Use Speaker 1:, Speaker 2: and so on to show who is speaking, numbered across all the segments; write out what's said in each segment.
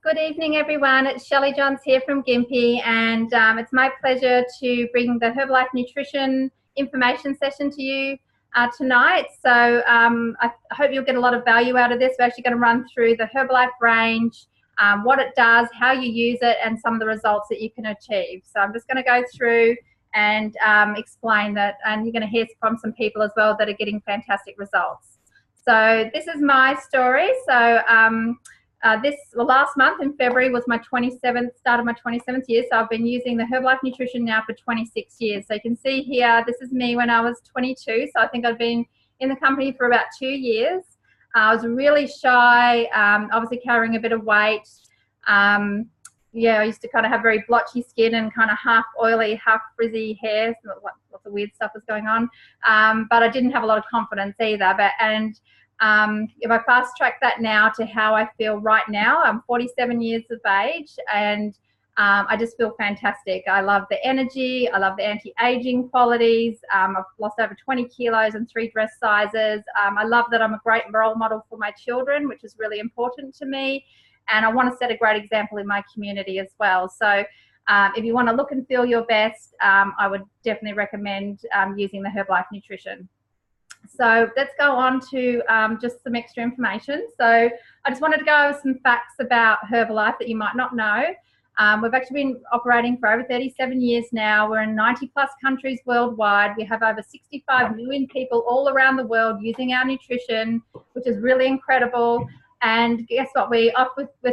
Speaker 1: Good evening, everyone. It's Shelley Johns here from Gympie, and it's my pleasure to bring the Herbalife Nutrition information session to you tonight. So I hope you'll get a lot of value out of this. We're actually going to run through the Herbalife range, what it does, how you use it, and some of the results that you can achieve. So I'm just going to go through and explain that, and you're going to hear from some people as well that are getting fantastic results. So this is my story. So last month in February was my start of my 27th year. So I've been using the Herbalife Nutrition now for 26 years. So you can see here, this is me when I was 22. So I think I've been in the company for about 2 years. I was really shy, obviously carrying a bit of weight. Yeah, I used to kind of have very blotchy skin and kind of half oily, half frizzy hair. So lots of weird stuff was going on. But I didn't have a lot of confidence either. If I fast track that now to how I feel right now, I'm 47 years of age, and I just feel fantastic. I love the energy. I love the anti-aging qualities. I've lost over 20 kilos and 3 dress sizes. I love that I'm a great role model for my children, which is really important to me. And I want to set a great example in my community as well. So if you want to look and feel your best, I would definitely recommend using the Herbalife Nutrition. So let's go on to just some extra information. So I just wanted to go over some facts about Herbalife that you might not know. We've actually been operating for over 37 years now. We're in 90 plus countries worldwide. We have over 65 million people all around the world using our nutrition, which is really incredible. And guess what? We're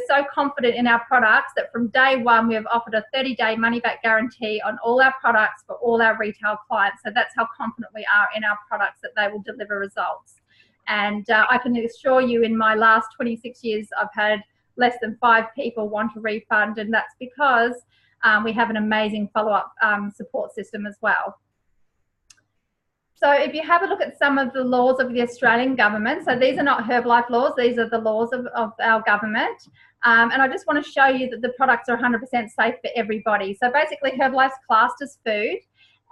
Speaker 1: so confident in our products that from day one, we have offered a 30-day money-back guarantee on all our products for all our retail clients. So that's how confident we are in our products that they will deliver results. And I can assure you in my last 26 years, I've had less than 5 people want a refund. And that's because we have an amazing follow-up support system as well. So if you have a look at some of the laws of the Australian government, so these are not Herbalife laws, these are the laws of our government. And I just want to show you that the products are 100% safe for everybody. So basically Herbalife's classed as food.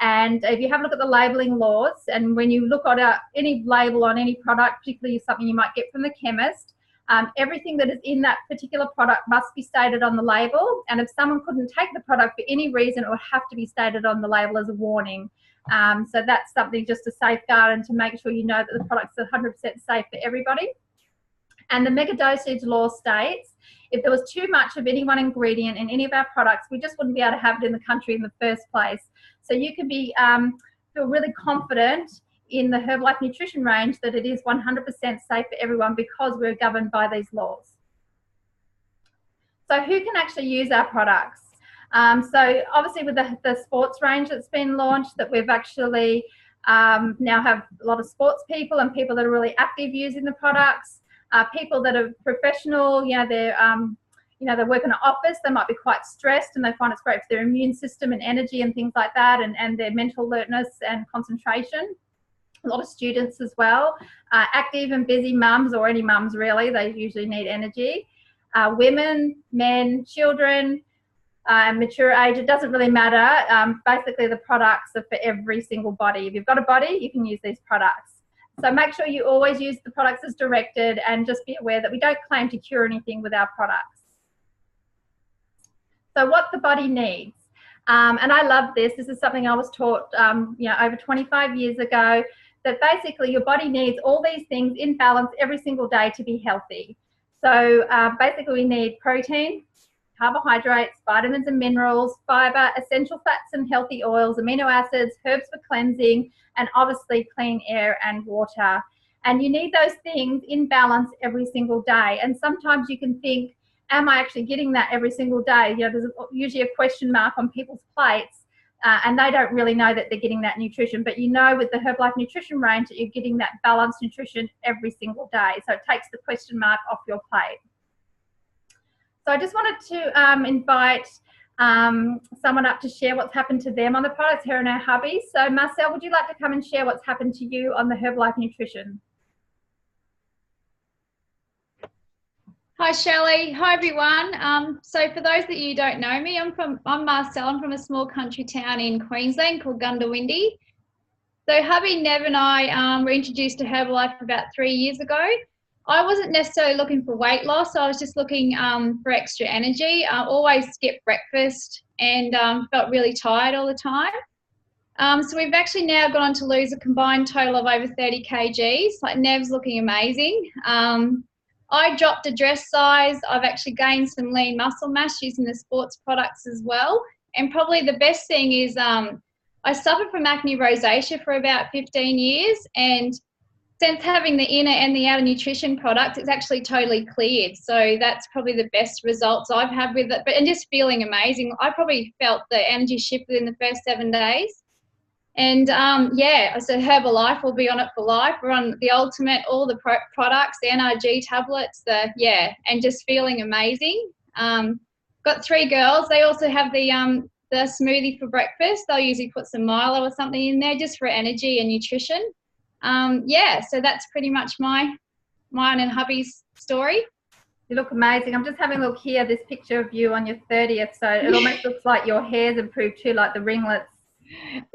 Speaker 1: And if you have a look at the labelling laws, and when you look at any label on any product, particularly something you might get from the chemist, everything that is in that particular product must be stated on the label. And if someone couldn't take the product for any reason, it would have to be stated on the label as a warning. So that's something just to safeguard and to make sure you know that the products are 100% safe for everybody. And the mega dosage law states if there was too much of any one ingredient in any of our products, we just wouldn't be able to have it in the country in the first place. So you can feel really confident in the Herbalife Nutrition range that it is 100% safe for everyone because we're governed by these laws. So who can actually use our products? So obviously with the sports range that's been launched, that we've actually now have a lot of sports people and people that are really active using the products, people that are professional, they're work in an office, they might be quite stressed and they find it's great for their immune system and energy and things like that, and their mental alertness and concentration. A lot of students as well, active and busy mums, or any mums really, they usually need energy. Women, men, children, mature age, it doesn't really matter. Basically the products are for every single body. If you've got a body, you can use these products. So make sure you always use the products as directed, and just be aware that we don't claim to cure anything with our products. So what the body needs. And I love this. This is something I was taught over 25 years ago, that basically your body needs all these things in balance every single day to be healthy. So basically we need protein, carbohydrates, vitamins and minerals, fiber, essential fats and healthy oils, amino acids, herbs for cleansing, and obviously clean air and water. And you need those things in balance every single day. And sometimes you can think, am I actually getting that every single day? There's usually a question mark on people's plates, and they don't really know that they're getting that nutrition. But with the Herbalife Nutrition range that you're getting that balanced nutrition every single day. So it takes the question mark off your plate. So I just wanted to invite someone up to share what's happened to them on the products here in our hubby. So Marcel, would you like to come and share what's happened to you on the Herbalife Nutrition?
Speaker 2: Hi Shelley, hi everyone. So for those that you don't know me, I'm Marcel. I'm from a small country town in Queensland called Goondiwindi. So hubby Nev and I were introduced to Herbalife about 3 years ago. I wasn't necessarily looking for weight loss. I was just looking for extra energy. I always skipped breakfast and felt really tired all the time. So we've actually now gone on to lose a combined total of over 30 kgs. Like Nev's looking amazing. I dropped a dress size. I've actually gained some lean muscle mass using the sports products as well. And probably the best thing is I suffered from acne rosacea for about 15 years, and since having the inner and the outer nutrition product, it's actually totally cleared. So that's probably the best results I've had with it. And just feeling amazing. I probably felt the energy shift within the first 7 days. And yeah, so Herbalife will be on it for life. We're on the Ultimate, all the products, the NRG tablets, and just feeling amazing. Got 3 girls. They also have the smoothie for breakfast. They'll usually put some Milo or something in there just for energy and nutrition. Yeah, so that's pretty much mine and hubby's story.
Speaker 1: You look amazing. I'm just having a look here, this picture of you on your 30th. So it almost looks like your hair's improved too, like the ringlets.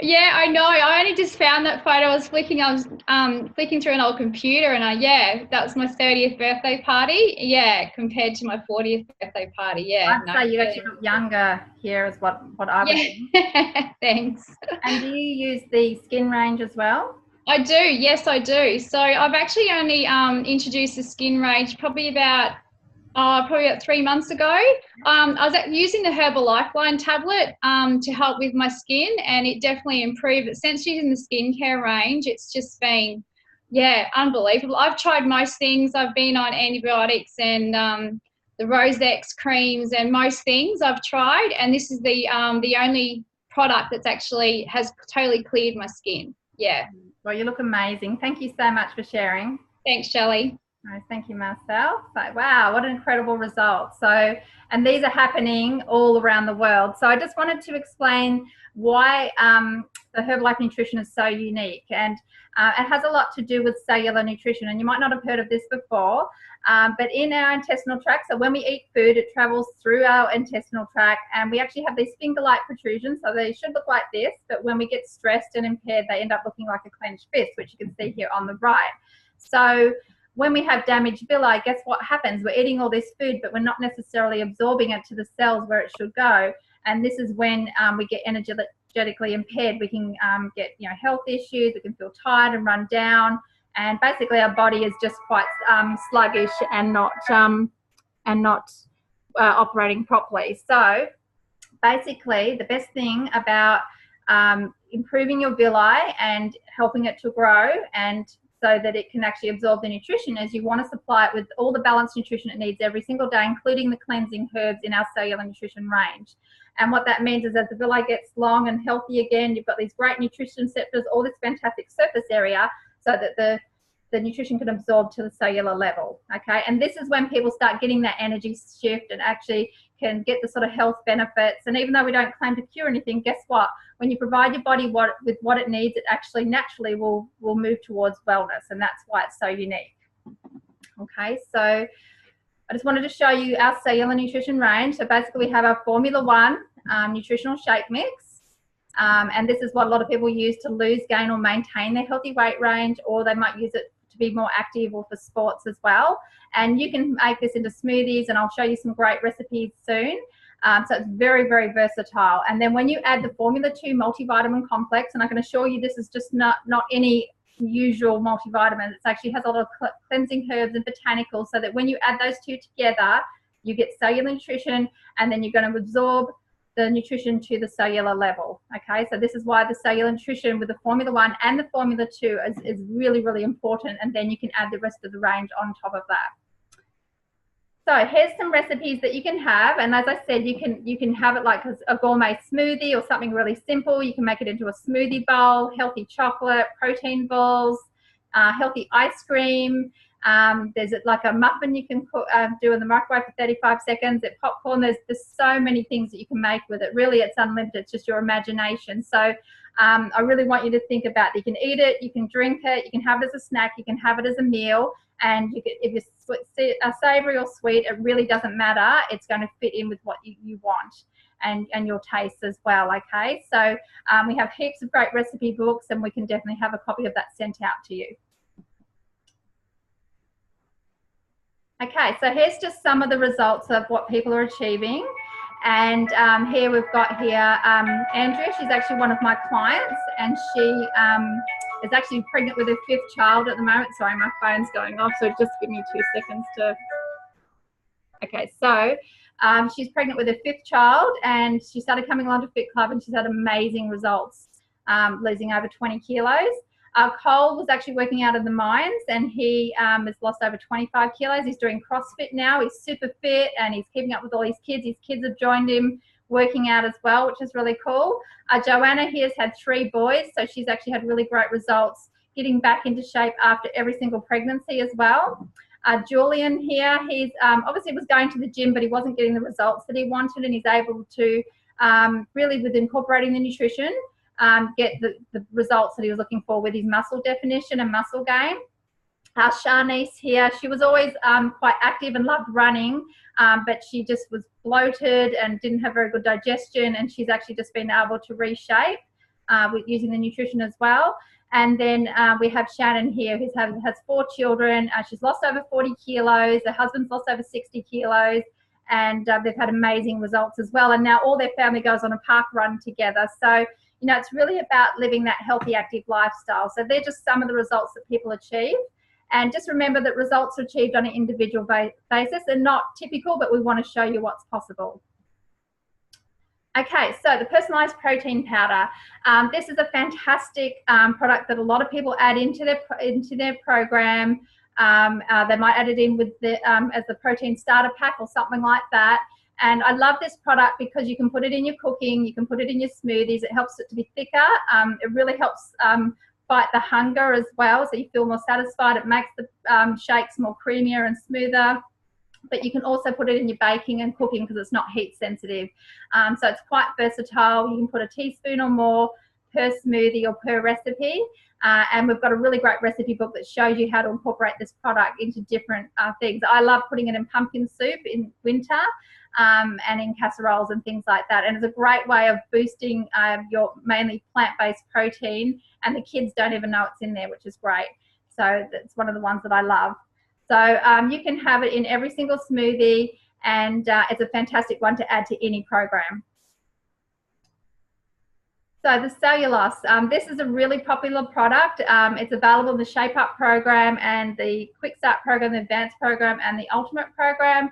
Speaker 2: Yeah, I know. I only just found that photo. I was flicking through an old computer, and yeah, that was my 30th birthday party. Yeah, compared to my 40th birthday party. Yeah,
Speaker 1: I'd say you actually look younger here, is what I would think.
Speaker 2: Thanks.
Speaker 1: And do you use the skin range as well?
Speaker 2: I do. Yes, I do. So I've actually only introduced the skin range probably about 3 months ago. I was using the Herbalife Line tablet to help with my skin, and it definitely improved. But since using the skincare range, it's just been, yeah, unbelievable. I've tried most things. I've been on antibiotics and the Rose-X creams, and most things I've tried, and this is the only product that's actually has totally cleared my skin. Yeah.
Speaker 1: Well, you look amazing. Thank you so much for sharing.
Speaker 2: Thanks, Shelley.
Speaker 1: Oh, thank you, Marcel. So, wow, what an incredible result. So, and these are happening all around the world. So I just wanted to explain why the Herbalife Nutrition is so unique. And it has a lot to do with cellular nutrition. And you might not have heard of this before, but in our intestinal tract, so when we eat food, it travels through our intestinal tract, and we actually have these finger-like protrusions. So they should look like this, but when we get stressed and impaired, they end up looking like a clenched fist, which you can see here on the right. So when we have damaged villi, guess what happens? We're eating all this food, but we're not necessarily absorbing it to the cells where it should go. And this is when we get energetically impaired. We can get, health issues. We can feel tired and run down. And basically, our body is just quite sluggish and not operating properly. So basically, the best thing about improving your villi and helping it to grow and so that it can actually absorb the nutrition is you want to supply it with all the balanced nutrition it needs every single day, including the cleansing herbs in our cellular nutrition range. And what that means is as the villi gets long and healthy again, you've got these great nutrition receptors, all this fantastic surface area, so that the nutrition can absorb to the cellular level, okay? And this is when people start getting that energy shift and actually can get the sort of health benefits. And even though we don't claim to cure anything, guess what? When you provide your body with what it needs, it actually naturally will move towards wellness, and that's why it's so unique. Okay, so I just wanted to show you our cellular nutrition range. So basically we have our Formula One nutritional shake mix. And this is what a lot of people use to lose, gain, or maintain their healthy weight range, or they might use it to be more active or for sports as well. And you can make this into smoothies, and I'll show you some great recipes soon. So it's very, very versatile. And then when you add the Formula 2 multivitamin complex, and I can assure you this is just not any usual multivitamin, it actually has a lot of cleansing herbs and botanicals, so that when you add those two together, you get cellular nutrition, and then you're going to absorb the nutrition to the cellular level. Okay, so this is why the cellular nutrition with the Formula 1 and the Formula 2 is really, really important, and then you can add the rest of the range on top of that. So here's some recipes that you can have, and as I said, you can have it like a gourmet smoothie or something really simple. You can make it into a smoothie bowl, healthy chocolate, protein balls, healthy ice cream. There's like a muffin you can do in the microwave for 35 seconds. At popcorn, there's so many things that you can make with it. Really, it's unlimited. It's just your imagination. So I really want you to think about it. You can eat it, you can drink it, you can have it as a snack, you can have it as a meal, and you can, if it's savory or sweet, it really doesn't matter. It's going to fit in with what you want and your taste as well. Okay, so we have heaps of great recipe books, and we can definitely have a copy of that sent out to you. Okay, so here's just some of the results of what people are achieving. And here we've got Andrea. She's actually one of my clients, and she is actually pregnant with her 5th child at the moment. Sorry, my phone's going off, so just give me 2 seconds to... Okay, so she's pregnant with her 5th child, and she started coming along to Fit Club, and she's had amazing results, losing over 20 kilos. Cole was actually working out of the mines, and he has lost over 25 kilos. He's doing CrossFit now. He's super fit, and he's keeping up with all his kids. His kids have joined him working out as well, which is really cool. Joanna here has had 3 boys, so she's actually had really great results getting back into shape after every single pregnancy as well. Julian here, he's obviously was going to the gym, but he wasn't getting the results that he wanted, and he's able to really, with incorporating the nutrition, get the results that he was looking for with his muscle definition and muscle gain. Shanice here, she was always quite active and loved running, but she just was bloated and didn't have very good digestion, and she's actually just been able to reshape with using the nutrition as well. And then we have Shannon here, who has 4 children. She's lost over 40 kilos. Her husband's lost over 60 kilos. And they've had amazing results as well. And now all their family goes on a park run together. So, you know, it's really about living that healthy, active lifestyle. So they're just some of the results that people achieve. And just remember that results are achieved on an individual basis. They're not typical, but we want to show you what's possible. Okay, so the personalized protein powder. This is a fantastic product that a lot of people add into their program. They might add it in with the as the protein starter pack or something like that. And I love this product because you can put it in your cooking, you can put it in your smoothies. It helps it to be thicker. It really helps fight the hunger as well, so you feel more satisfied. It makes the shakes more creamier and smoother. But you can also put it in your baking and cooking because it's not heat sensitive. So it's quite versatile. You can put a teaspoon or more per smoothie or per recipe. And we've got a really great recipe book that shows you how to incorporate this product into different things. I love putting it in pumpkin soup in winter and in casseroles and things like that. And it's a great way of boosting your mainly plant-based protein, and the kids don't even know it's in there, which is great. So that's one of the ones that I love. So you can have it in every single smoothie, and it's a fantastic one to add to any program. So the cellulose, this is a really popular product. It's available in the Shape Up program and the Quick Start program, the Advanced program, and the Ultimate program.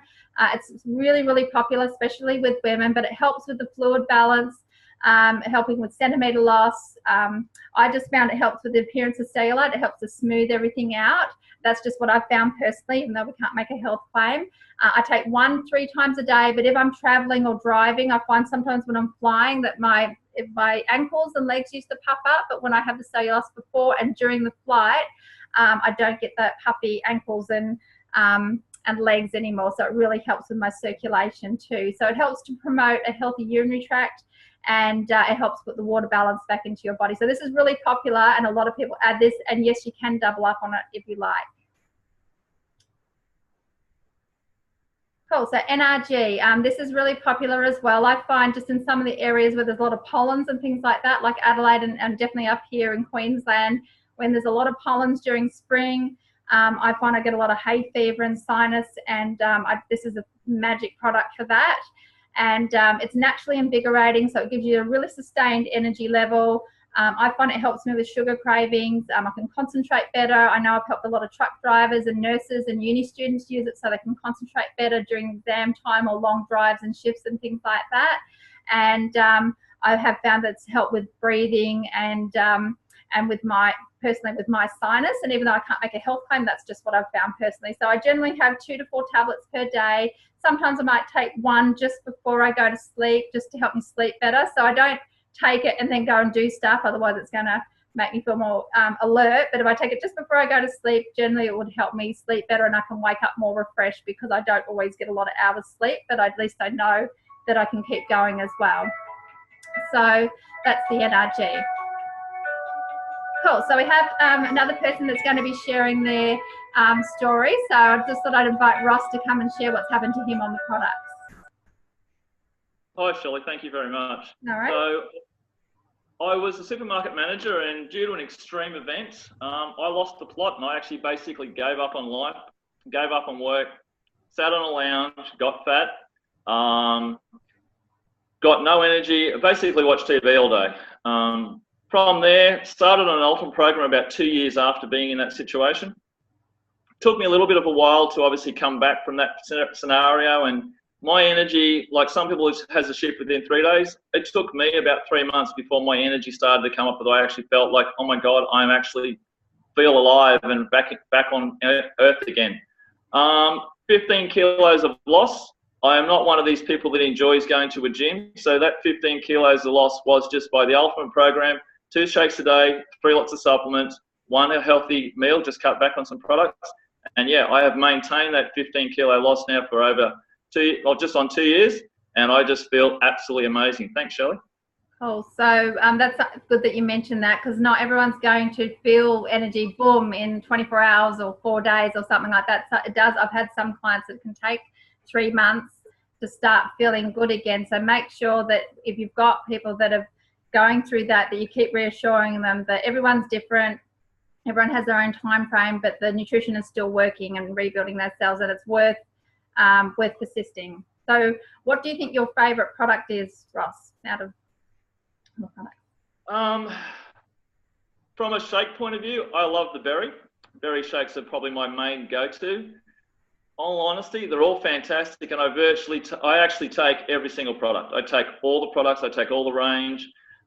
Speaker 1: It's really, really popular, especially with women, but it helps with the fluid balance, helping with centimetre loss. I just found it helps with the appearance of cellulite. It helps to smooth everything out. That's just what I've found personally, even though we can't make a health claim. I take 1 3 times a day, but if I'm traveling or driving, I find sometimes when I'm flying that my ankles and legs used to puff up, but when I have the cellulose before and during the flight, I don't get that puffy ankles and legs anymore. So it really helps with my circulation too. So it helps to promote a healthy urinary tract, and it helps put the water balance back into your body. So this is really popular, and a lot of people add this, and yes, you can double up on it if you like. Cool, so NRG, this is really popular as well. I find just in some of the areas where there's a lot of pollens and things like that, like Adelaide and definitely up here in Queensland, when there's a lot of pollens during spring, I find I get a lot of hay fever and sinus, and this is a magic product for that. And it's naturally invigorating, so it gives you a really sustained energy level. I find it helps me with sugar cravings. I can concentrate better. I know I've helped a lot of truck drivers and nurses and uni students use it so they can concentrate better during exam time or long drives and shifts and things like that. And I have found that it's helped with breathing and with personally with my sinus. And even though I can't make a health claim, that's just what I've found personally. So I generally have 2 to 4 tablets per day. Sometimes I might take 1 just before I go to sleep, just to help me sleep better. So I don't take it and then go and do stuff, otherwise it's going to make me feel more alert. But if I take it just before I go to sleep, generally it would help me sleep better, and I can wake up more refreshed because I don't always get a lot of hours sleep, but at least I know that I can keep going as well. So that's the NRG. Cool, so we have another person that's going to be sharing their story. So I just thought I'd invite Ross to come and share what's happened to him on the products.
Speaker 3: Hi, Shelley. Thank you very much.
Speaker 1: All right.
Speaker 3: So I was a supermarket manager, and due to an extreme event, I lost the plot, and I actually basically gave up on life, gave up on work, sat on a lounge, got fat, got no energy, basically watched TV all day. From there, started on an Ultimate program about 2 years after being in that situation. Took me a little bit of a while to obviously come back from that scenario, and my energy, like some people, has a shift within 3 days. It took me about 3 months before my energy started to come up, that I actually felt like, oh my God, I'm actually feel alive and back on earth again. 15 kilos of loss. I am not one of these people that enjoys going to a gym. So that 15 kilos of loss was just by the Ultimate program, 2 shakes a day, 3 lots of supplements, 1 healthy meal, just cut back on some products. And yeah, I have maintained that 15 kilo loss now for over just on 2 years. And I just feel absolutely amazing. Thanks, Shelley.
Speaker 1: Cool. So that's good that you mentioned that, because not everyone's going to feel energy boom in 24 hours or 4 days or something like that. So it does. I've had some clients that can take 3 months to start feeling good again. So make sure that if you've got people that are going through that, that you keep reassuring them that everyone's different. Everyone has their own time frame, but the nutrition is still working and rebuilding those cells, and it's worth persisting. So what do you think your favorite product is, Ross, out of the product?
Speaker 3: From a shake point of view, I love the berry. Berry shakes are probably my main go-to. All honesty, they're all fantastic, and I actually take every single product. I take all the products, I take all the range.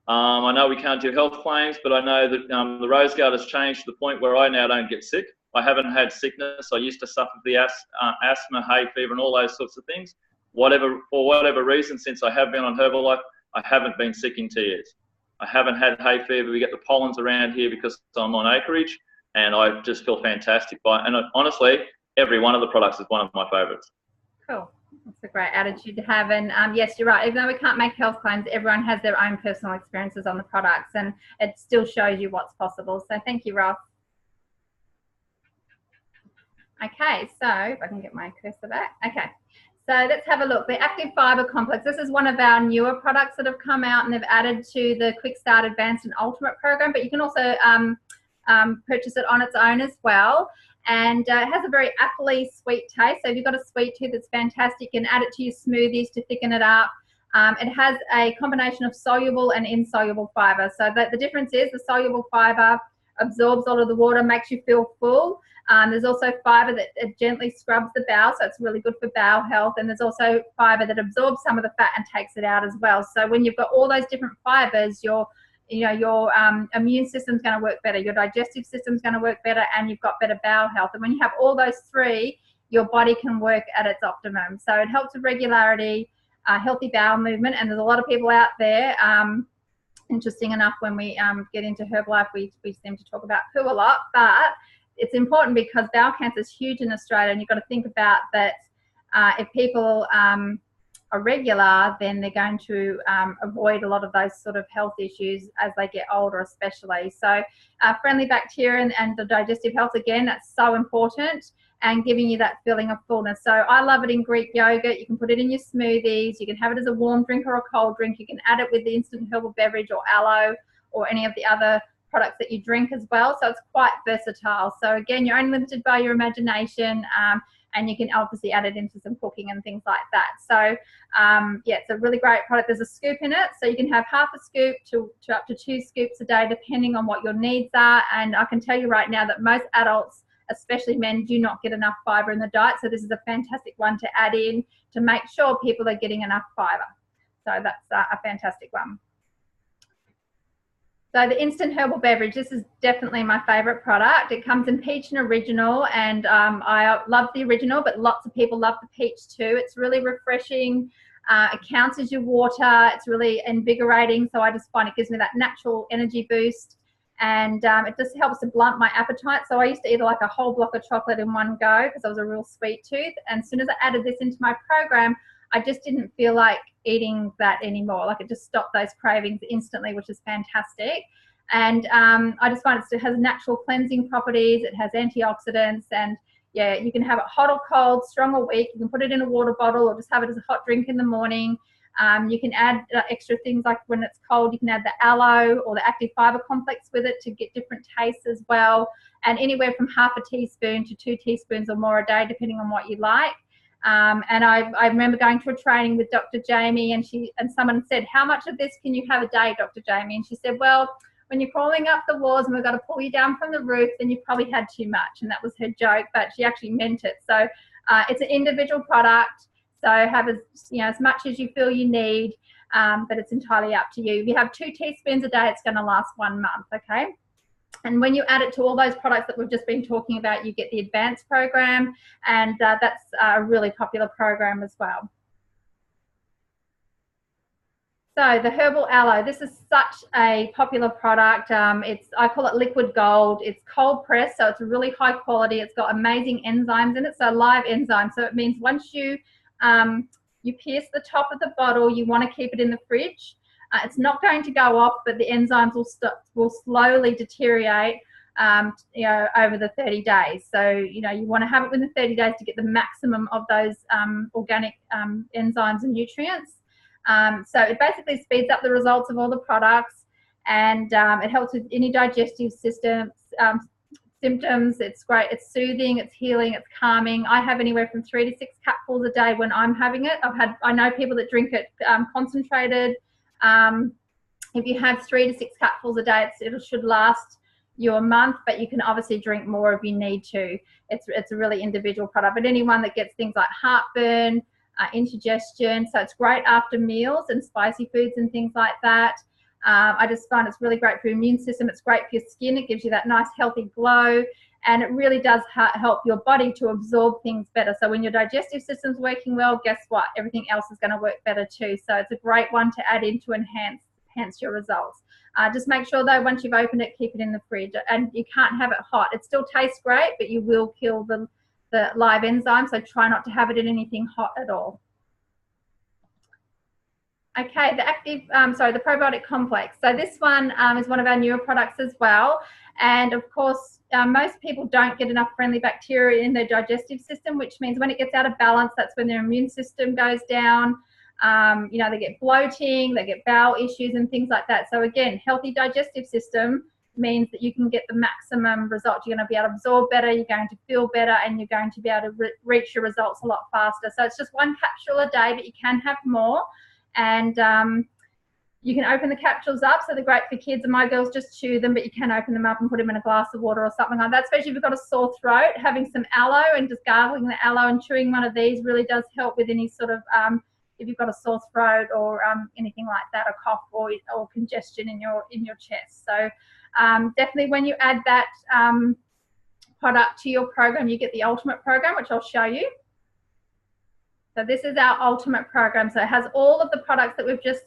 Speaker 3: I know we can't do health claims, but I know that the Rose Guard has changed to the point where I now don't get sick. I haven't had sickness. I used to suffer the asthma, hay fever, and all those sorts of things. For whatever reason, since I have been on Herbalife, I haven't been sick in 2 years. I haven't had hay fever. We get the pollens around here because I'm on acreage, and I just feel fantastic. And honestly, every one of the products is one of my favourites.
Speaker 1: Cool. That's a great attitude to have. And yes, you're right. Even though we can't make health claims, everyone has their own personal experiences on the products, and it still shows you what's possible. So thank you, Ross. Okay, so if I can get my cursor back. Okay, so let's have a look. The Active Fiber Complex. This is one of our newer products that have come out, and they've added to the Quick Start Advanced and Ultimate program, but you can also purchase it on its own as well. And it has a very apple-y sweet taste. So if you've got a sweet tooth, it's fantastic. You can add it to your smoothies to thicken it up. It has a combination of soluble and insoluble fiber. So the difference is the soluble fiber absorbs all of the water, makes you feel full. There's also fiber that gently scrubs the bowel, so it's really good for bowel health. And there's also fiber that absorbs some of the fat and takes it out as well. So when you've got all those different fibers, your immune system's going to work better, your digestive system's going to work better, and you've got better bowel health. And when you have all those three, your body can work at its optimum. So it helps with regularity, healthy bowel movement, and there's a lot of people out there. Interesting enough, when we get into Herbalife, we seem to talk about poo a lot, but it's important because bowel cancer is huge in Australia, and you've got to think about that. If people are regular, then they're going to avoid a lot of those sort of health issues as they get older, especially. So friendly bacteria and the digestive health, again, that's so important, and giving you that feeling of fullness. So I love it in Greek yogurt. You can put it in your smoothies. You can have it as a warm drink or a cold drink. You can add it with the instant herbal beverage or aloe or any of the other products that you drink as well. So it's quite versatile. So again, you're only limited by your imagination, and you can obviously add it into some cooking and things like that. So yeah, it's a really great product. There's a scoop in it, so you can have half a scoop to up to 2 scoops a day, depending on what your needs are. And I can tell you right now that most adults, especially men, do not get enough fiber in the diet. So this is a fantastic one to add in to make sure people are getting enough fiber. So that's a fantastic one. So the instant herbal beverage, this is definitely my favorite product. It comes in peach and original, and I love the original, but lots of people love the peach too. It's really refreshing. It counts as your water. It's really invigorating. So I just find it gives me that natural energy boost, and it just helps to blunt my appetite. So I used to eat like a whole block of chocolate in one go because I was a real sweet tooth. And as soon as I added this into my program, I just didn't feel like eating that anymore. Like, it just stopped those cravings instantly, which is fantastic. And I just find it has natural cleansing properties. It has antioxidants, and yeah, you can have it hot or cold, strong or weak. You can put it in a water bottle or just have it as a hot drink in the morning. You can add extra things, like when it's cold, you can add the aloe or the active fiber complex with it to get different tastes as well. And anywhere from half a teaspoon to 2 teaspoons or more a day, depending on what you like. And I remember going to a training with Dr. Jamie, and someone said, how much of this can you have a day, Dr. Jamie? And she said, well, when you're crawling up the walls and we've got to pull you down from the roof, then you've probably had too much. And that was her joke, but she actually meant it. So it's an individual product. So have as much as you feel you need, but it's entirely up to you. If you have 2 teaspoons a day, it's going to last 1 month, okay? And when you add it to all those products that we've just been talking about, you get the advanced program, and that's a really popular program as well. So the Herbal Aloe, this is such a popular product. I call it liquid gold. It's cold pressed, so it's really high quality. It's got amazing enzymes in it, so live enzymes. So it means once you pierce the top of the bottle, you want to keep it in the fridge. It's not going to go off, but the enzymes will slowly deteriorate over the 30 days. So, you want to have it within 30 days to get the maximum of those organic enzymes and nutrients. So it basically speeds up the results of all the products, and it helps with any digestive system symptoms. It's great. It's soothing. It's healing. It's calming. I have anywhere from 3 to 6 cupfuls a day when I'm having it. I know people that drink it concentrated. If you have 3 to 6 cupfuls a day, it should last you a month, but you can obviously drink more if you need to. It's a really individual product, but anyone that gets things like heartburn, indigestion, so it's great after meals and spicy foods and things like that. I just find it's really great for your immune system. It's great for your skin. It gives you that nice healthy glow, and it really does help your body to absorb things better. So when your digestive system's working well, guess what? Everything else is going to work better too. So it's a great one to add in to enhance your results. Just make sure though, once you've opened it, keep it in the fridge, and you can't have it hot. It still tastes great, but you will kill the live enzymes, so try not to have it in anything hot at all. Okay, the probiotic complex. So this one is one of our newer products as well. And of course, most people don't get enough friendly bacteria in their digestive system, which means when it gets out of balance, that's when their immune system goes down. They get bloating, they get bowel issues and things like that. So again, healthy digestive system means that you can get the maximum results. You're going to be able to absorb better, you're going to feel better, and you're going to be able to reach your results a lot faster. So it's just 1 capsule a day, but you can have more. And you can open the capsules up, so they're great for kids, and my girls just chew them, but you can open them up and put them in a glass of water or something like that, especially if you've got a sore throat. Having some aloe and just gargling the aloe and chewing one of these really does help with any sort of, if you've got a sore throat or anything like that, a cough or congestion in your chest. So definitely when you add that product to your program, you get the ultimate program, which I'll show you. So this is our ultimate program. So it has all of the products that we've just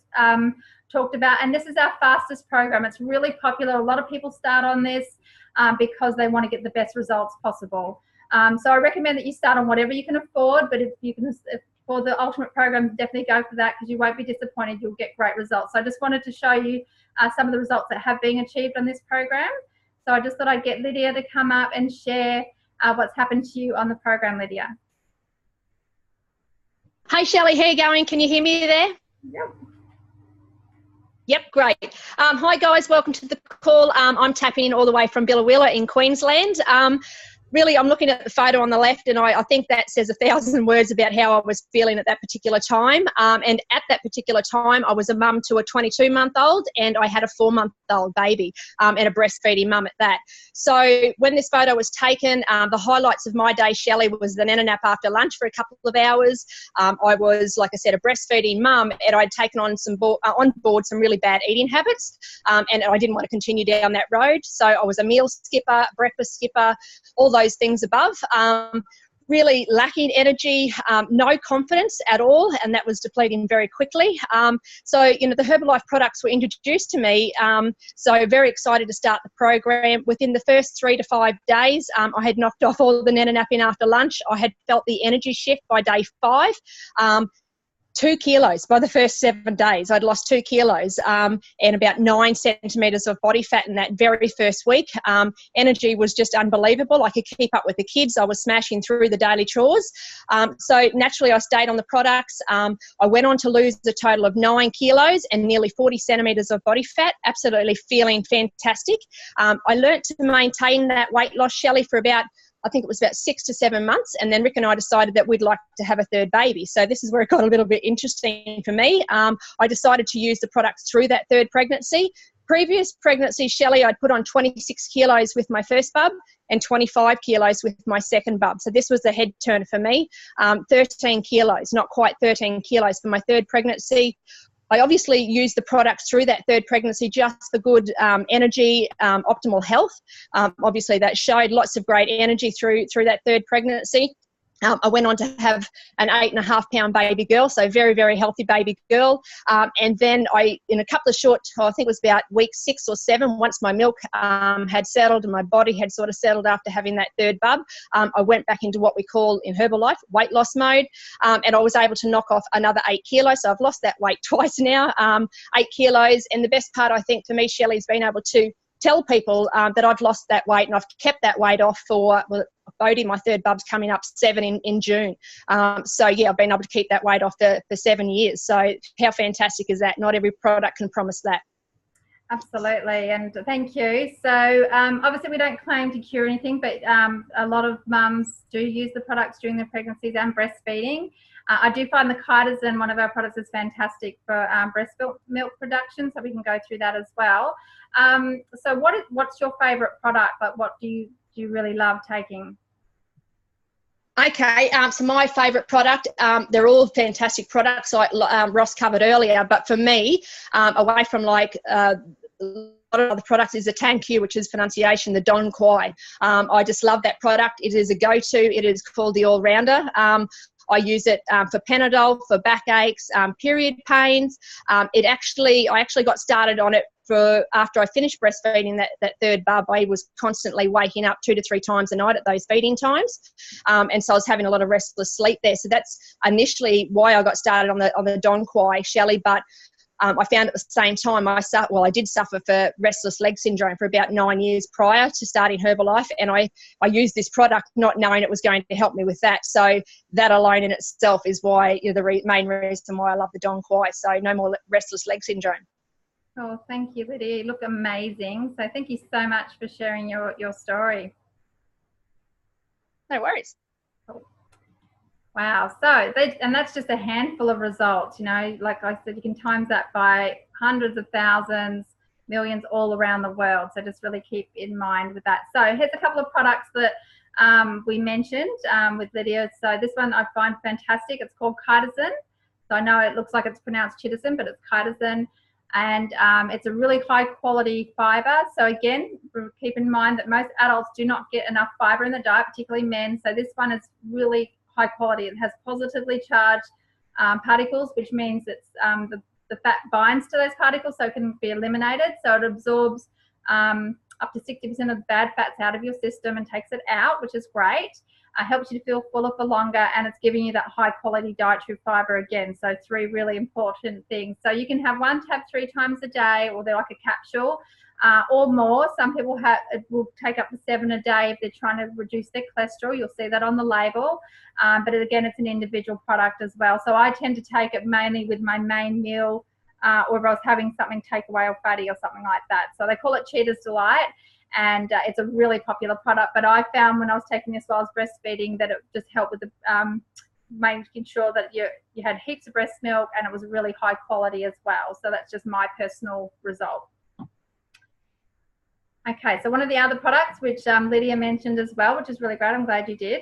Speaker 1: talked about, and this is our fastest program. It's really popular. A lot of people start on this because they want to get the best results possible. So I recommend that you start on whatever you can afford, but if for the ultimate program, definitely go for that, because you won't be disappointed. You'll get great results. So I just wanted to show you some of the results that have been achieved on this program. So I just thought I'd get Lydia to come up and share what's happened to you on the program, Lydia.
Speaker 4: Hey, Shelley, how are you going? Can you hear me there?
Speaker 1: Yep.
Speaker 4: Yep, great. Hi, guys. Welcome to the call. I'm tapping in all the way from Billawilla in Queensland. Really, I'm looking at the photo on the left, and I think that says 1,000 words about how I was feeling at that particular time. And at that particular time, I was a mum to a 22-month-old, and I had a 4-month-old baby, and a breastfeeding mum at that. So when this photo was taken, the highlights of my day, Shelley, was the nana nap after lunch for a couple of hours. I was, like I said, a breastfeeding mum, and I'd taken on on board some really bad eating habits, and I didn't want to continue down that road. So I was a meal skipper, breakfast skipper, all those things above. Really lacking energy, no confidence at all, and that was depleting very quickly. So, the Herbalife products were introduced to me, so very excited to start the program. Within the first 3 to 5 days, I had knocked off all the nana napping after lunch. I had felt the energy shift by day 5. 2 kilos by the first 7 days. I'd lost 2 kilos and about 9 centimetres of body fat in that very first week. Energy was just unbelievable. I could keep up with the kids. I was smashing through the daily chores. So naturally I stayed on the products. I went on to lose a total of 9 kilos and nearly 40 centimetres of body fat, absolutely feeling fantastic. I learnt to maintain that weight loss, Shelley, for about I think it was about 6 to 7 months, and then Rick and I decided that we'd like to have a third baby. So this is where it got a little bit interesting for me. I decided to use the products through that third pregnancy. Previous pregnancy, Shelley, I'd put on 26 kilos with my first bub and 25 kilos with my second bub. So this was a head turner for me. 13 kilos, not quite 13 kilos for my third pregnancy. I obviously used the products through that third pregnancy just for good energy, optimal health. Obviously that showed lots of great energy through that third pregnancy. I went on to have an 8.5 pound baby girl, so very, very healthy baby girl. And then in a couple of I think it was about week 6 or 7, once my milk had settled and my body had sort of settled after having that third bub, I went back into what we call in Herbalife weight loss mode. And I was able to knock off another 8 kilos. So I've lost that weight twice now, 8 kilos. And the best part, I think, for me, Shelley, has been able to tell people that I've lost that weight, and I've kept that weight off for, Bodhi, my third bub's coming up 7 in June. So yeah, I've been able to keep that weight off for 7 years. So how fantastic is that? Not every product can promise that.
Speaker 1: Absolutely, and thank you. So obviously we don't claim to cure anything, but a lot of mums do use the products during their pregnancies and breastfeeding. I do find the Chitosan, one of our products, is fantastic for breast milk production, so we can go through that as well. So what's your favourite product? Like, what do you really love taking?
Speaker 4: Okay, so my favourite product, they're all fantastic products like Ross covered earlier, but for me, away from like a lot of other products, is the Tanque, which is pronunciation, the Dong Quai. I just love that product. It is a go-to. It is called the All-Rounder. I use it for Panadol, for backaches, period pains. I actually got started on it after I finished breastfeeding that third bub. I was constantly waking up 2 to 3 times a night at those feeding times, and so I was having a lot of restless sleep there. So that's initially why I got started on the Dong Quai, Shelley. But I found at the same time I did suffer for restless leg syndrome for about 9 years prior to starting Herbalife, and I used this product not knowing it was going to help me with that. So that alone in itself is why, the main reason why I love the Dong Quai. So no more restless leg syndrome.
Speaker 1: Oh, thank you, Lydia. You look amazing. So thank you so much for sharing your story.
Speaker 4: No worries.
Speaker 1: Cool. Wow. So and that's just a handful of results. Like I said, you can times that by hundreds of thousands, millions all around the world. So just really keep in mind with that. So here's a couple of products that we mentioned with Lydia. So this one I find fantastic. It's called Chitosan. So I know it looks like it's pronounced Chitosan, but it's Chitosan. And it's a really high quality fibre. So again, keep in mind that most adults do not get enough fibre in the diet, particularly men. So this one is really high quality. It has positively charged particles, which means it's the fat binds to those particles, so it can be eliminated. So it absorbs up to 60% of the bad fats out of your system and takes it out, which is great. Helps you to feel fuller for longer, and it's giving you that high quality dietary fibre again. So 3 really important things. So you can have 1 tab 3 times a day, or they're like a capsule or more. Some people it will take up to 7 a day if they're trying to reduce their cholesterol. You'll see that on the label. But again, it's an individual product as well. So I tend to take it mainly with my main meal, or if I was having something takeaway or fatty or something like that. So they call it Cheetah's Delight. And it's a really popular product, but I found when I was taking this while I was breastfeeding that it just helped with the making sure that you had heaps of breast milk, and it was really high quality as well. So that's just my personal result. Okay, so one of the other products which Lydia mentioned as well, which is really great, I'm glad you did,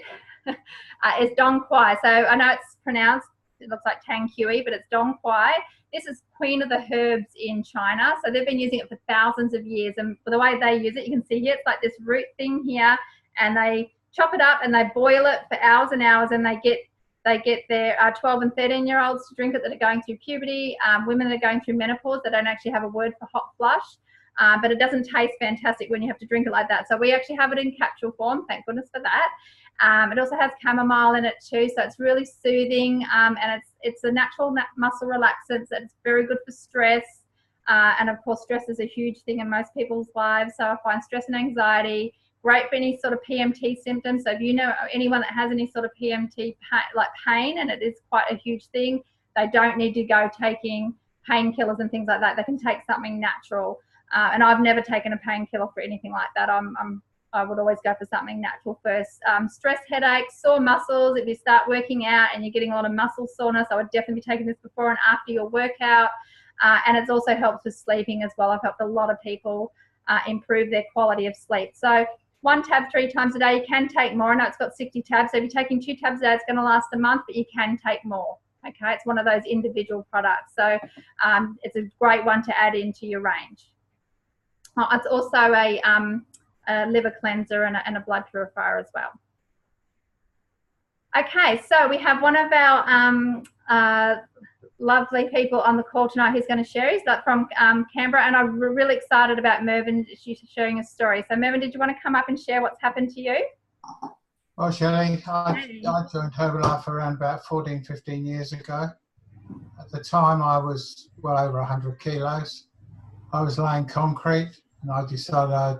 Speaker 1: is Dong Quai. So I know it's pronounced, it looks like Tanque, but it's Dong Quai. This is queen of the herbs in China. So they've been using it for thousands of years. And for the way they use it, you can see here, it's like this root thing here. And they chop it up and they boil it for hours and hours. And they get their 12 and 13-year-olds to drink it that are going through puberty, women that are going through menopause. They don't actually have a word for hot flush. But it doesn't taste fantastic when you have to drink it like that. So we actually have it in capsule form. Thank goodness for that. It also has chamomile in it too, so it's really soothing, and it's a natural muscle relaxant. So it's very good for stress, and of course stress is a huge thing in most people's lives. So I find stress and anxiety great for any sort of PMT symptoms. So if you know anyone that has any sort of PMT pain, and it is quite a huge thing, they don't need to go taking painkillers and things like that. They can take something natural, and I've never taken a painkiller for anything like that. I'm I would always go for something natural first. Stress, headaches, sore muscles. If you start working out and you're getting a lot of muscle soreness, I would definitely be taking this before and after your workout. And it's also helps with sleeping as well. I've helped a lot of people improve their quality of sleep. So 1 tab 3 times a day. You can take more. I know it's got 60 tabs. So if you're taking 2 tabs a day, it's going to last a month, but you can take more. Okay, it's one of those individual products. So it's a great one to add into your range. It's also a liver cleanser and a blood purifier as well. Okay, so we have one of our lovely people on the call tonight who's going to share. He's from Canberra, and I'm really excited about Mervyn. She's sharing a story. So Mervyn, did you want to come up and share what's happened to you?
Speaker 5: Well, Shelley, I joined Herbalife around about 14, 15 years ago. At the time, I was well over 100 kilos. I was laying concrete, and I decided I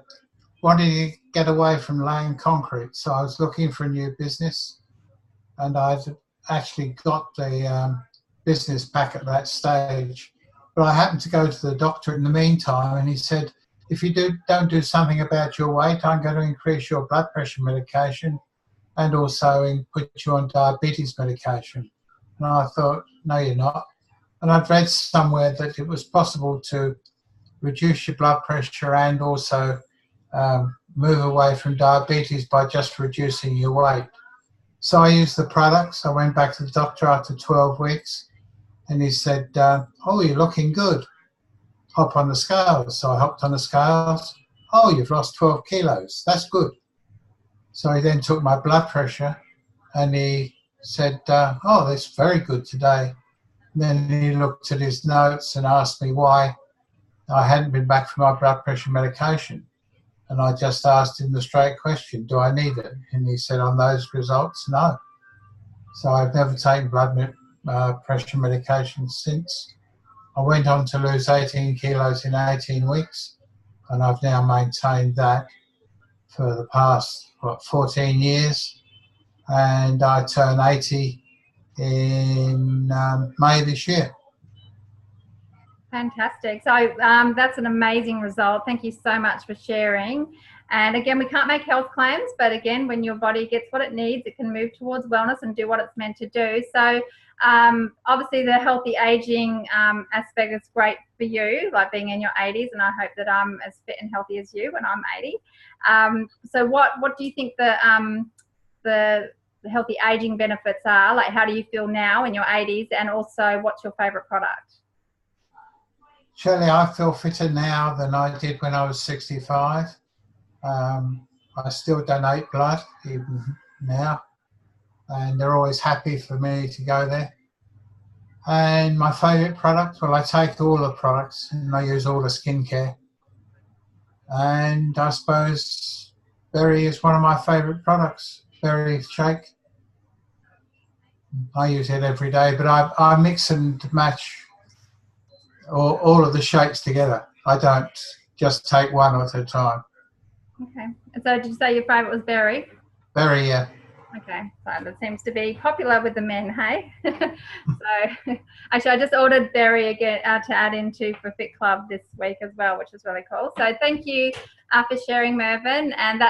Speaker 5: wanted to get away from laying concrete. So I was looking for a new business, and I'd actually got the business back at that stage. But I happened to go to the doctor in the meantime, and he said, if you don't do something about your weight, I'm going to increase your blood pressure medication and also put you on diabetes medication. And I thought, no, you're not. And I'd read somewhere that it was possible to reduce your blood pressure and also move away from diabetes by just reducing your weight. So I used the products. I went back to the doctor after 12 weeks, and he said, oh, you're looking good. Hop on the scales. So I hopped on the scales. Oh, you've lost 12 kilos. That's good. So he then took my blood pressure, and he said, oh, that's very good today. And then he looked at his notes and asked me why I hadn't been back for my blood pressure medication. And I just asked him the straight question, do I need it? And he said, on those results, no. So I've never taken blood pressure medication since. I went on to lose 18 kilos in 18 weeks, and I've now maintained that for the past, 14 years. And I turn 80 in May this year.
Speaker 1: Fantastic. So that's an amazing result. Thank you so much for sharing. And again, we can't make health claims, but again, when your body gets what it needs, it can move towards wellness and do what it's meant to do. So obviously the healthy aging aspect is great for you, like being in your 80s, and I hope that I'm as fit and healthy as you when I'm 80. So what do you think the healthy aging benefits are? Like, how do you feel now in your 80s, and also what's your favorite product?
Speaker 5: Shelley, I feel fitter now than I did when I was 65. I still donate blood even now, and they're always happy for me to go there. And my favourite product, well, I take all the products and I use all the skincare. And I suppose berry is one of my favourite products, berry shake. I use it every day, but I mix and match all of the shakes together. I don't just take one at a time.
Speaker 1: Okay. So did you say your favourite was berry?
Speaker 5: Berry, yeah.
Speaker 1: Okay, so that seems to be popular with the men, hey? So actually I just ordered berry again to add into for Fit Club this week as well, which is really cool. So thank you for sharing, Mervyn, and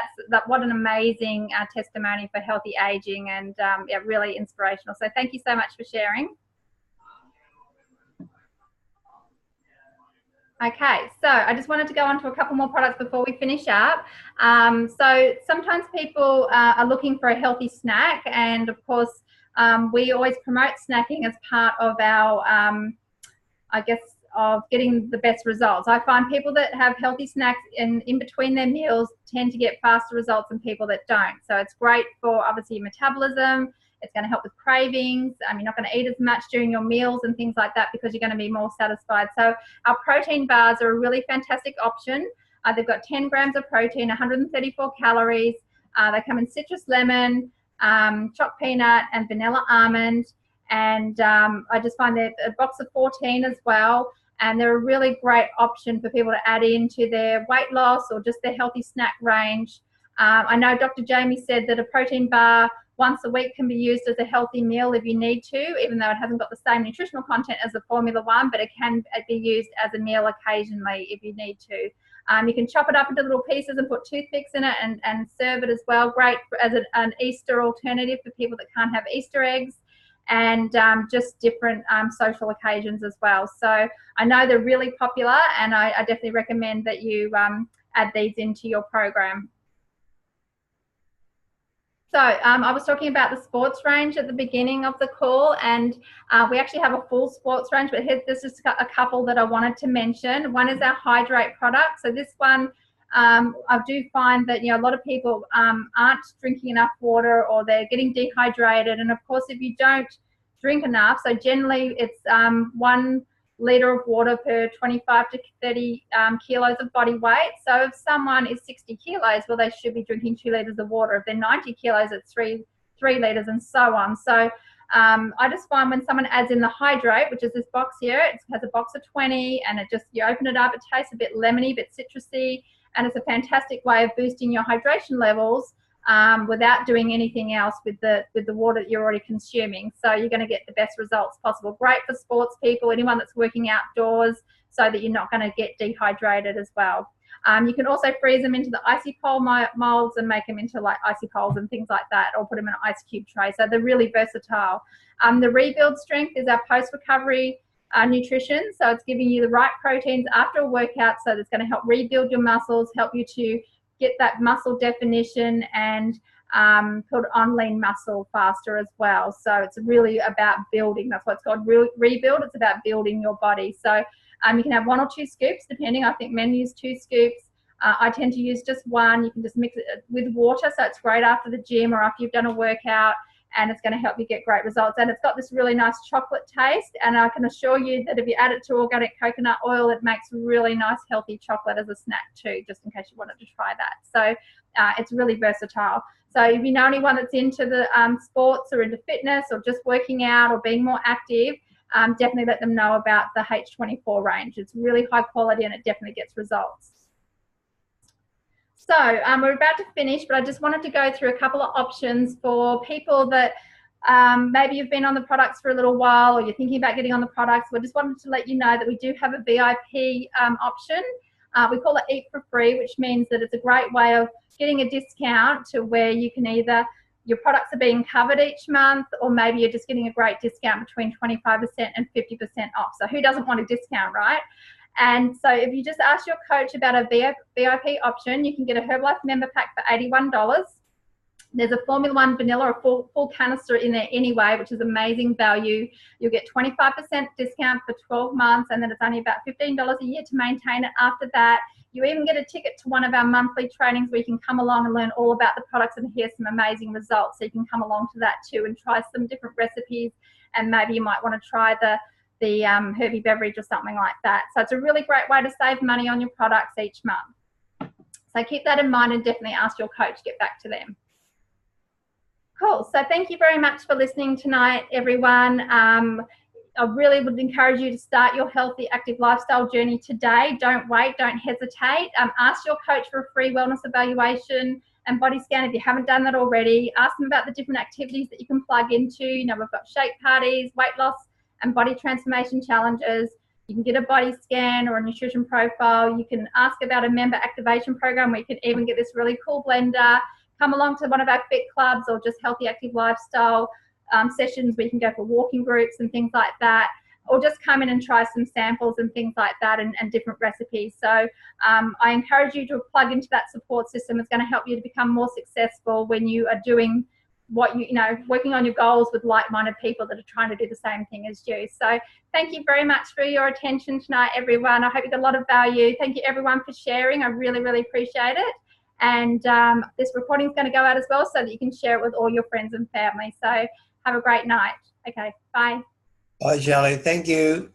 Speaker 1: what an amazing testimony for healthy aging, and yeah, really inspirational. So thank you so much for sharing. Okay, so I just wanted to go on to a couple more products before we finish up. So sometimes people are looking for a healthy snack, and of course we always promote snacking as part of our, I guess, of getting the best results. I find people that have healthy snacks in between their meals tend to get faster results than people that don't. So it's great for obviously your metabolism. It's going to help with cravings. You're not going to eat as much during your meals and things like that because you're going to be more satisfied. So our protein bars are a really fantastic option. They've got 10 grams of protein, 134 calories. They come in citrus lemon, chopped peanut, and vanilla almond. And I just find that a box of 14 as well. And they're a really great option for people to add into their weight loss or just their healthy snack range. I know Dr. Jamie said that a protein bar once a week can be used as a healthy meal if you need to, even though it hasn't got the same nutritional content as the Formula One, but it can be used as a meal occasionally if you need to. You can chop it up into little pieces and put toothpicks in it and serve it as well. Great as an Easter alternative for people that can't have Easter eggs, and just different social occasions as well. So I know they're really popular, and I definitely recommend that you add these into your program. So I was talking about the sports range at the beginning of the call, and we actually have a full sports range, but there's just a couple that I wanted to mention. One is our Hydrate product. So this one, I do find that, a lot of people aren't drinking enough water, or they're getting dehydrated. And of course, if you don't drink enough, so generally it's 1 litre of water per 25 to 30 kilos of body weight. So if someone is 60 kilos, well, they should be drinking 2 litres of water. If they're 90 kilos, it's 3 litres, and so on. So I just find when someone adds in the Hydrate, which is this box here, it has a box of 20, and you open it up, it tastes a bit lemony, a bit citrusy, and it's a fantastic way of boosting your hydration levels without doing anything else with the water that you're already consuming. So you're going to get the best results possible. Great for sports people, anyone that's working outdoors, so that you're not going to get dehydrated as well. You can also freeze them into the icy pole molds and make them into like icy poles and things like that, or put them in an ice cube tray. So they're really versatile. The Rebuild Strength is our post-recovery nutrition. So it's giving you the right proteins after a workout, so that's going to help rebuild your muscles, help you to get that muscle definition, and put on lean muscle faster as well. So it's really about building. That's what it's called, Rebuild. It's about building your body. So you can have 1 or 2 scoops, depending. I think men use 2 scoops. I tend to use just 1. You can just mix it with water, so it's great after the gym or after you've done a workout, and it's going to help you get great results. And it's got this really nice chocolate taste, and I can assure you that if you add it to organic coconut oil, it makes really nice healthy chocolate as a snack too, just in case you wanted to try that. So it's really versatile. So if you know anyone that's into the sports or into fitness or just working out or being more active, definitely let them know about the H24 range. It's really high quality, and it definitely gets results. So we're about to finish, but I just wanted to go through a couple of options for people that maybe you've been on the products for a little while, or you're thinking about getting on the products. We just wanted to let you know that we do have a VIP option. We call it Eat for Free, which means that it's a great way of getting a discount to where you can either, your products are being covered each month, or maybe you're just getting a great discount between 25% and 50% off. So who doesn't want a discount, right? And so if you just ask your coach about a VIP option, you can get a Herbalife member pack for $81. There's a Formula One vanilla, a full canister in there anyway, which is amazing value. You'll get 25% discount for 12 months, and then it's only about $15 a year to maintain it after that. You even get a ticket to one of our monthly trainings where you can come along and learn all about the products and hear some amazing results. So you can come along to that too and try some different recipes, and maybe you might want to try the Herbie beverage or something like that. So it's a really great way to save money on your products each month. So keep that in mind, and definitely ask your coach, get back to them. Cool. So thank you very much for listening tonight, everyone. I really would encourage you to start your healthy, active lifestyle journey today. Don't wait. Don't hesitate. Ask your coach for a free wellness evaluation and body scan if you haven't done that already. Ask them about the different activities that you can plug into. We've got shake parties, weight loss and body transformation challenges. You can get a body scan or a nutrition profile. You can ask about a member activation program where you can even get this really cool blender. Come along to one of our fit clubs or just healthy active lifestyle sessions where you can go for walking groups and things like that, or just come in and try some samples and things like that, and different recipes. So I encourage you to plug into that support system. It's going to help you to become more successful when you are doing what working on your goals with like-minded people that are trying to do the same thing as you. So thank you very much for your attention tonight, everyone. I hope you got a lot of value. Thank you everyone for sharing. I really, really appreciate it. And this recording is going to go out as well, so that you can share it with all your friends and family. So have a great night. Okay, bye.
Speaker 6: Bye, Shelley. Thank you.